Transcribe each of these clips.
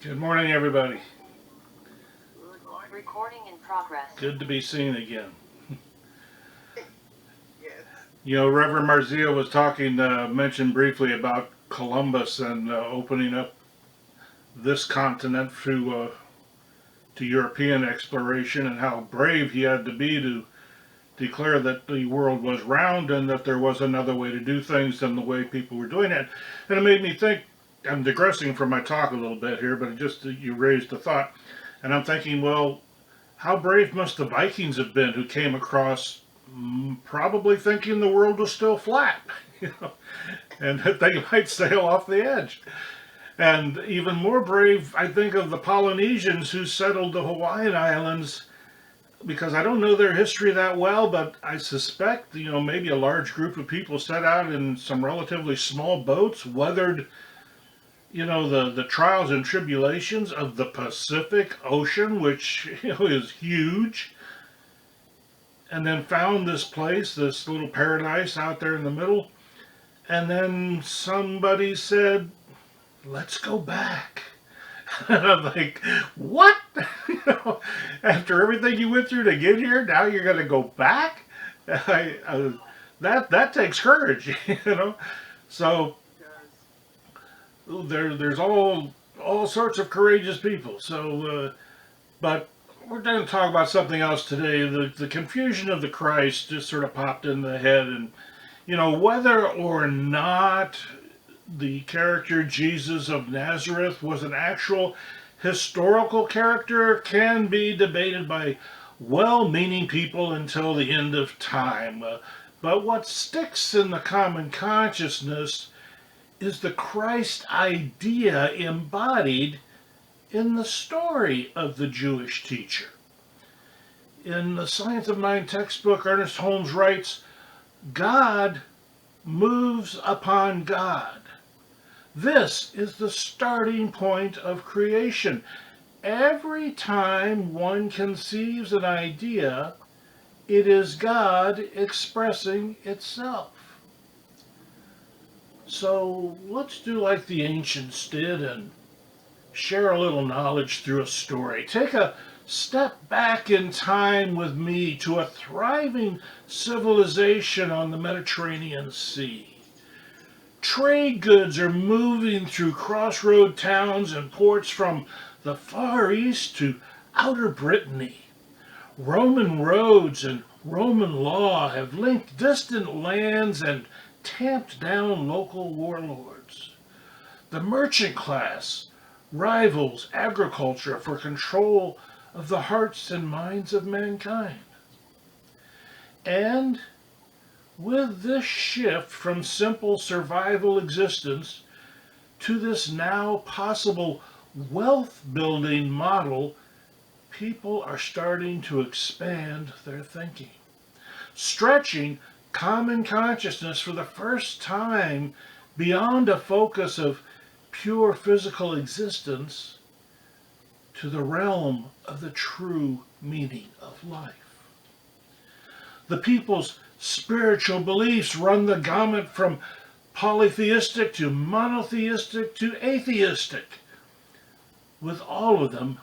Good morning, everybody. Recording in progress. Good to be seen again. Yes. Reverend Marzio was talking, mentioned briefly about Columbus and opening up this continent to European exploration and how brave he had to be to declare that the world was round and that there was another way to do things than the way people were doing it. And it made me think, I'm digressing from my talk a little bit here, but you raised the thought. And I'm thinking, well, how brave must the Vikings have been who came across probably thinking the world was still flat, you know, and that they might sail off the edge. And even more brave, I think of the Polynesians who settled the Hawaiian Islands because I don't know their history that well, but I suspect, maybe a large group of people set out in some relatively small boats, weathered, the trials and tribulations of the Pacific Ocean, which, is huge, and then found this place, this little paradise out there in the middle. And then somebody said, let's go back. And I'm like, what? After everything you went through to get here, now you're going to go back? That takes courage, So Yes. there's all sorts of courageous people. But we're going to talk about something else today. The confusion of the Christ just sort of popped in the head, and whether or not the character Jesus of Nazareth was an actual historical character can be debated by well-meaning people until the end of time. But what sticks in the common consciousness is the Christ idea embodied in the story of the Jewish teacher. In the Science of Mind textbook, Ernest Holmes writes, God moves upon God. This is the starting point of creation. Every time one conceives an idea, it is God expressing itself. So let's do like the ancients did and share a little knowledge through a story. Take a step back in time with me to a thriving civilization on the Mediterranean Sea. Trade goods are moving through crossroad towns and ports from the Far East to outer Brittany. Roman roads and Roman law have linked distant lands and tamped down local warlords. The merchant class rivals agriculture for control of the hearts and minds of mankind. And with this shift from simple survival existence to this now possible wealth building model, people are starting to expand their thinking, stretching common consciousness for the first time beyond a focus of pure physical existence to the realm of the true meaning of life. The people's spiritual beliefs run the gamut from polytheistic to monotheistic to atheistic, with all of them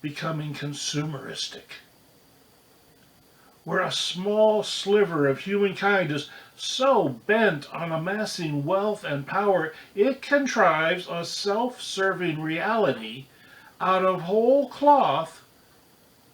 becoming consumeristic. Where a small sliver of humankind is so bent on amassing wealth and power, it contrives a self-serving reality out of whole cloth,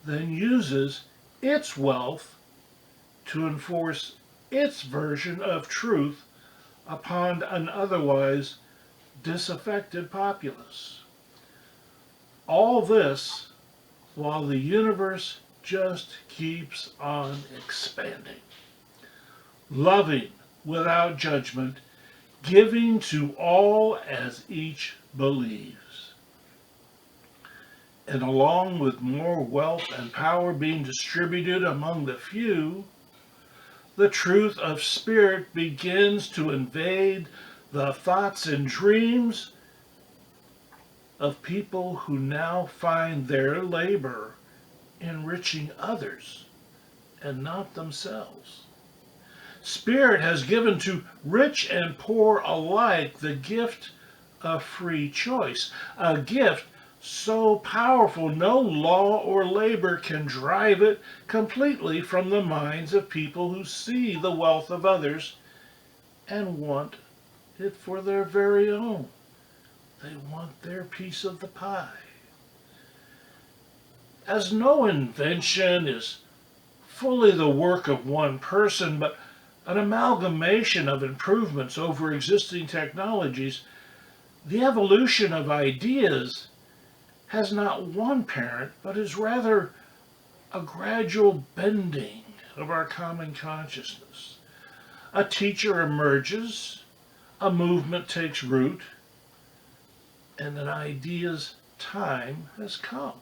then uses its wealth to enforce its version of truth upon an otherwise disaffected populace. All this while the universe just keeps on expanding. Loving without judgment, giving to all as each believes. And along with more wealth and power being distributed among the few, the truth of spirit begins to invade the thoughts and dreams of people who now find their labor enriching others and not themselves. Spirit has given to rich and poor alike the gift a free choice, a gift so powerful no law or labor can drive it completely from the minds of people who see the wealth of others and want it for their very own. They want their piece of the pie. As no invention is fully the work of one person, but an amalgamation of improvements over existing technologies, the evolution of ideas has not one parent, but is rather a gradual bending of our common consciousness. A teacher emerges, a movement takes root, and an idea's time has come.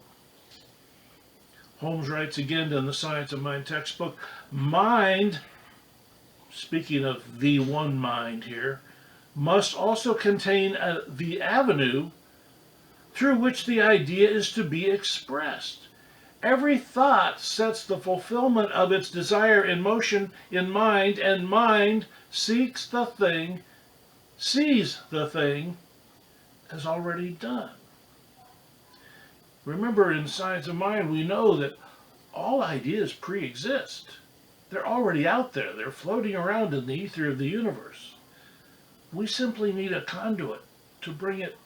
Holmes writes again in the Science of Mind textbook, mind, speaking of the one mind here, must also contain the avenue through which the idea is to be expressed. Every thought sets the fulfillment of its desire in motion in mind, and mind seeks the thing, sees the thing as already done. Remember, in Science of Mind, we know that all ideas pre-exist. They're already out there. They're floating around in the ether of the universe. We simply need a conduit to bring it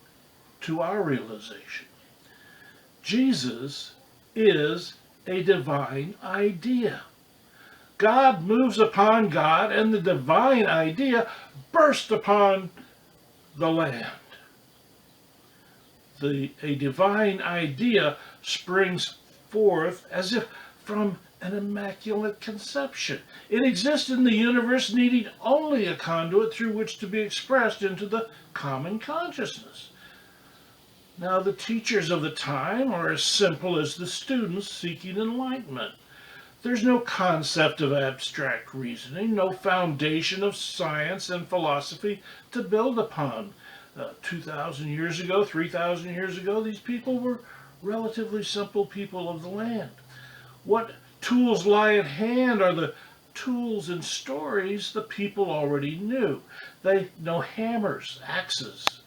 to our realization. Jesus is a divine idea. God moves upon God, and the divine idea burst upon the land. A divine idea springs forth as if from an immaculate conception. It exists in the universe, needing only a conduit through which to be expressed into the common consciousness. Now, the teachers of the time are as simple as the students seeking enlightenment. There's no concept of abstract reasoning, no foundation of science and philosophy to build upon. 2,000 years ago, 3,000 years ago, these people were relatively simple people of the land. What tools lie at hand are the tools and stories the people already knew. They know hammers, axes,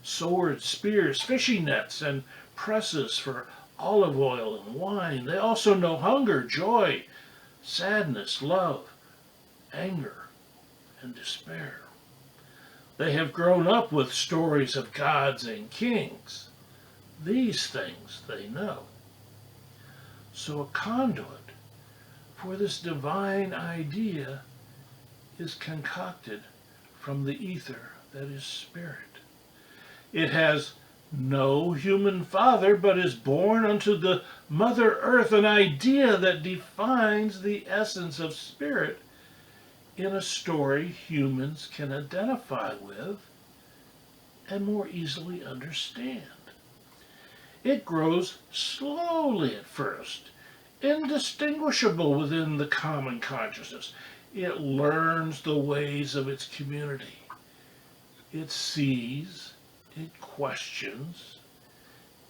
swords, spears, fishing nets, and presses for olive oil and wine. They also know hunger, joy, sadness, love, anger, and despair. They have grown up with stories of gods and kings. These things they know. So a conduit for this divine idea is concocted from the ether that is spirit. It has no human father, but is born unto the Mother Earth, an idea that defines the essence of spirit in a story humans can identify with and more easily understand. It grows slowly at first, indistinguishable within the common consciousness. It learns the ways of its community. It sees, it questions,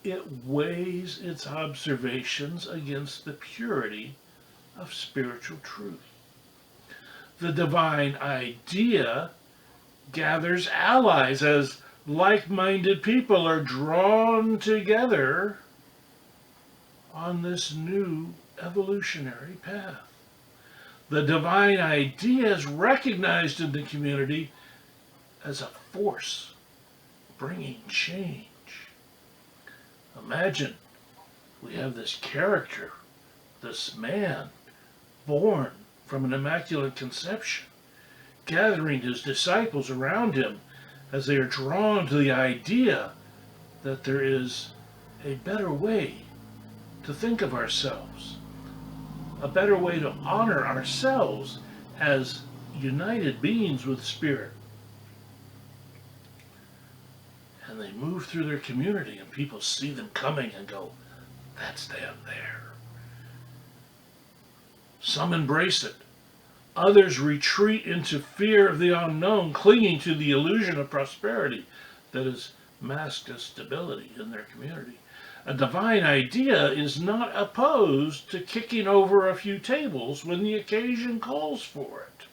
it weighs its observations against the purity of spiritual truth. The divine idea gathers allies as like-minded people are drawn together on this new evolutionary path. The divine idea is recognized in the community as a force bringing change. Imagine we have this character, this man, born from an immaculate conception, gathering his disciples around him as they are drawn to the idea that there is a better way to think of ourselves, a better way to honor ourselves as united beings with Spirit. And they move through their community and people see them coming and go, that's them there. Some embrace it. Others retreat into fear of the unknown, clinging to the illusion of prosperity that is masked as stability in their community. A divine idea is not opposed to kicking over a few tables when the occasion calls for it.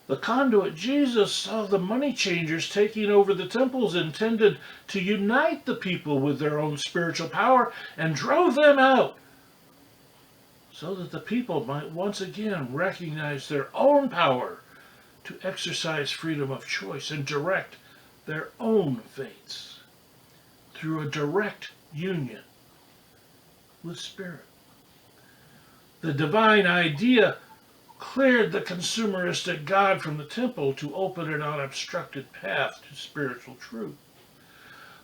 The conduit Jesus saw the money changers taking over the temples intended to unite the people with their own spiritual power and drove them out so that the people might once again recognize their own power to exercise freedom of choice and direct their own fates through a direct union with Spirit. The divine idea cleared the consumeristic God from the temple to open an unobstructed path to spiritual truth.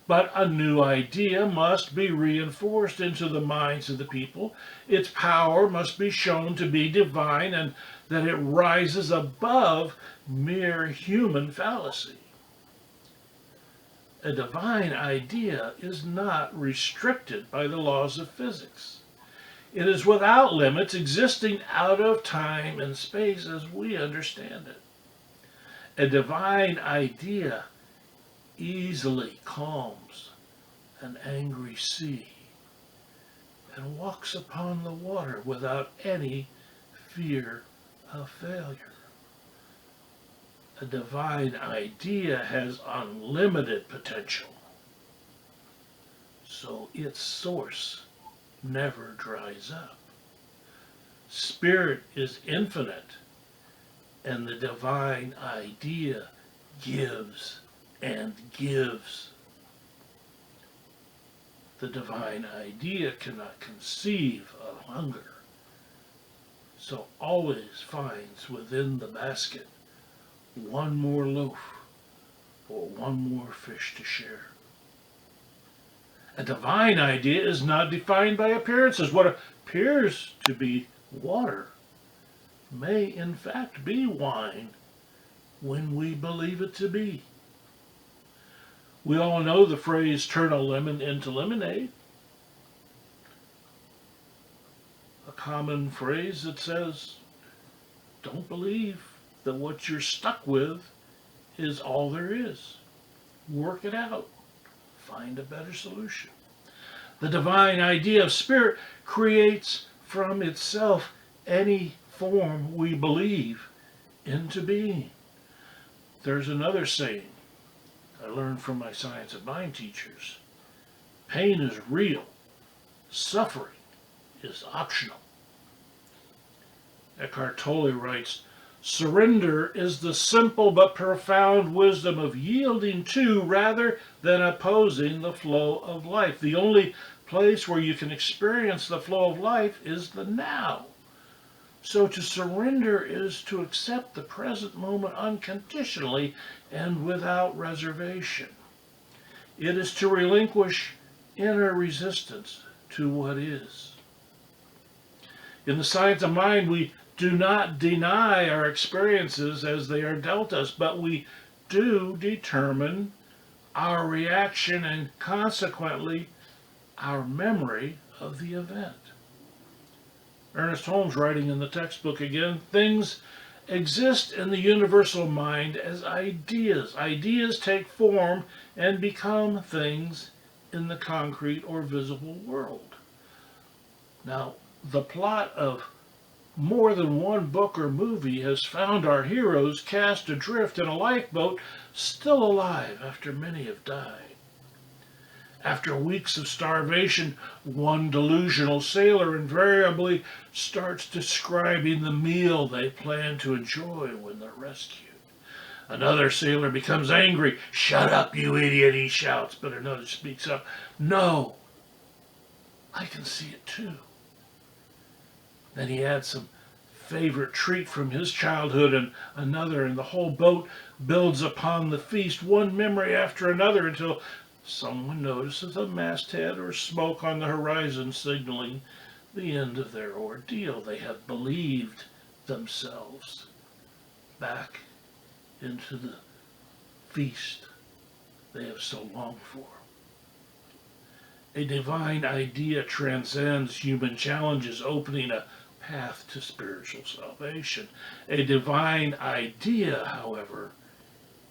But a new idea must be reinforced into the minds of the people. Its power must be shown to be divine and that it rises above mere human fallacy. A divine idea is not restricted by the laws of physics. It is without limits, existing out of time and space as we understand it. A divine idea easily calms an angry sea and walks upon the water without any fear of failure. A divine idea has unlimited potential, so its source never dries up. Spirit is infinite, and the divine idea gives and gives. The divine idea cannot conceive of hunger, so always finds within the basket one more loaf or one more fish to share. A divine idea is not defined by appearances. What appears to be water may in fact be wine when we believe it to be. We all know the phrase, turn a lemon into lemonade. A common phrase that says, don't believe that what you're stuck with is all there is. Work it out. Find a better solution. The divine idea of Spirit creates from itself any form we believe into being. There's another saying I learned from my Science of Mind teachers. Pain is real. Suffering is optional. Eckhart Tolle writes, surrender is the simple but profound wisdom of yielding to rather than opposing the flow of life. The only place where you can experience the flow of life is the now. So to surrender is to accept the present moment unconditionally and without reservation. It is to relinquish inner resistance to what is. In the Science of Mind, we do not deny our experiences as they are dealt us, but we do determine our reaction and consequently our memory of the event. Ernest Holmes writing in the textbook again, things exist in the universal mind as ideas. Ideas take form and become things in the concrete or visible world. Now, the plot of more than one book or movie has found our heroes cast adrift in a lifeboat, still alive after many have died. After weeks of starvation, one delusional sailor invariably starts describing the meal they plan to enjoy when they're rescued. Another sailor becomes angry. Shut up, you idiot, he shouts, but another speaks up. No, I can see it too. Then he adds some favorite treat from his childhood and another, and the whole boat builds upon the feast, one memory after another, until someone notices a masthead or smoke on the horizon signaling the end of their ordeal. They have believed themselves back into the feast they have so longed for. A divine idea transcends human challenges, opening a path to spiritual salvation. A divine idea, however,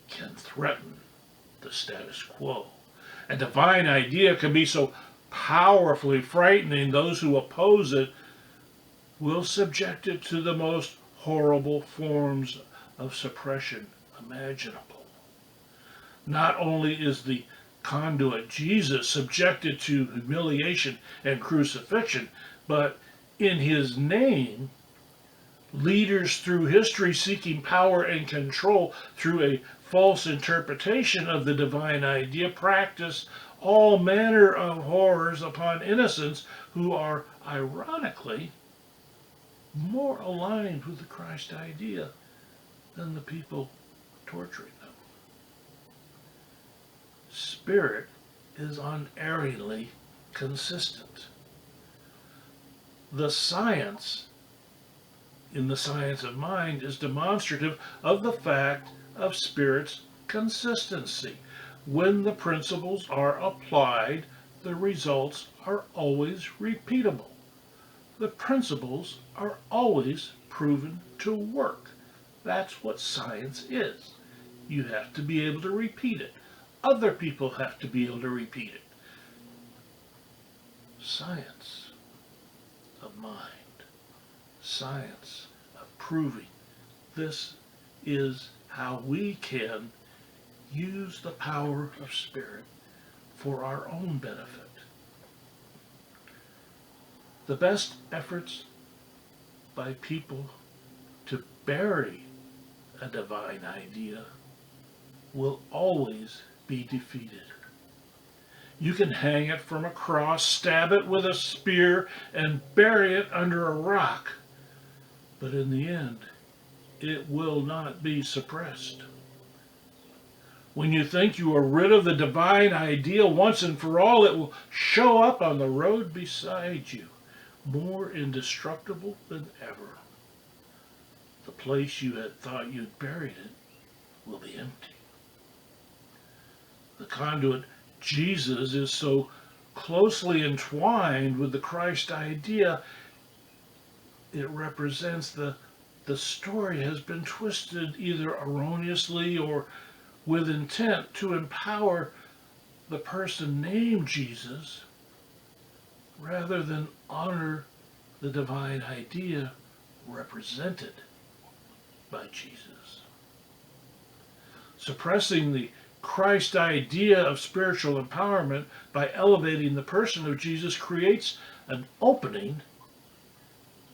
can threaten the status quo. A divine idea can be so powerfully frightening, those who oppose it will subject it to the most horrible forms of suppression imaginable. Not only is the conduit Jesus subjected to humiliation and crucifixion, but in his name, leaders through history seeking power and control through a false interpretation of the divine idea practice all manner of horrors upon innocents who are ironically more aligned with the Christ idea than the people torturing them. Spirit is unerringly consistent. The science in the science of mind is demonstrative of the fact of Spirit's consistency. When the principles are applied, the results are always repeatable. The principles are always proven to work. That's what science is. You have to be able to repeat it. Other people have to be able to repeat it. Science of mind. Science of proving. This is how we can use the power of Spirit for our own benefit. The best efforts by people to bury a divine idea will always be defeated. You can hang it from a cross, stab it with a spear, and bury it under a rock, but in the end, it will not be suppressed. When you think you are rid of the divine idea once and for all, it will show up on the road beside you, more indestructible than ever. The place you had thought you'd buried it will be empty. The conduit Jesus is so closely entwined with the Christ idea, it represents the story has been twisted either erroneously or with intent to empower the person named Jesus rather than honor the divine idea represented by Jesus. Suppressing the Christ idea of spiritual empowerment by elevating the person of Jesus creates an opening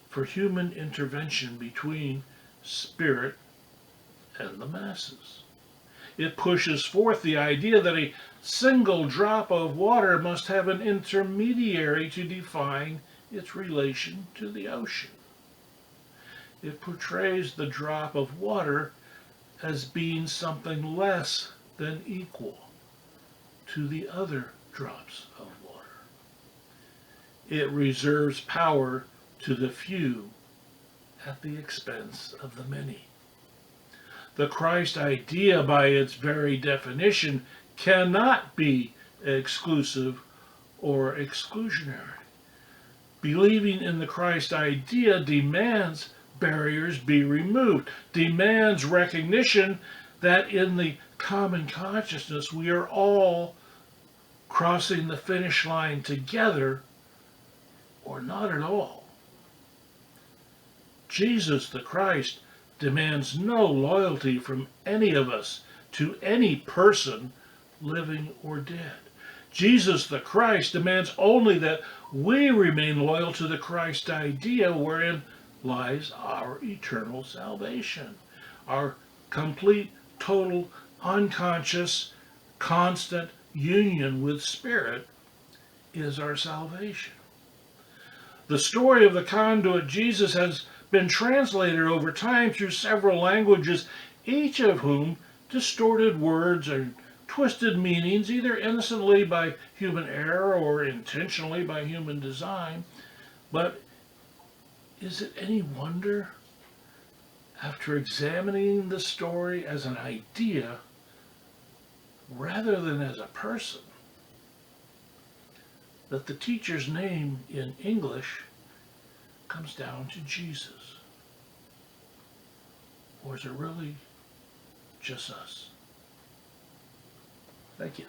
for human intervention between Spirit and the masses. It pushes forth the idea that a single drop of water must have an intermediary to define its relation to the ocean. It portrays the drop of water as being something less than equal to the other drops of water. It reserves power to the few at the expense of the many. The Christ idea, by its very definition, cannot be exclusive or exclusionary. Believing in the Christ idea demands barriers be removed, demands recognition that in the common consciousness we are all crossing the finish line together or not at all. Jesus the Christ demands no loyalty from any of us to any person, living or dead. Jesus the Christ demands only that we remain loyal to the Christ idea wherein lies our eternal salvation. Our complete, total, unconscious, constant union with Spirit is our salvation. The story of the conduit Jesus has been translated over time through several languages, each of whom distorted words and twisted meanings, either innocently by human error or intentionally by human design. But is it any wonder, after examining the story as an idea rather than as a person, that the teacher's name in English comes down to Jesus? Or is it really just us? Thank you.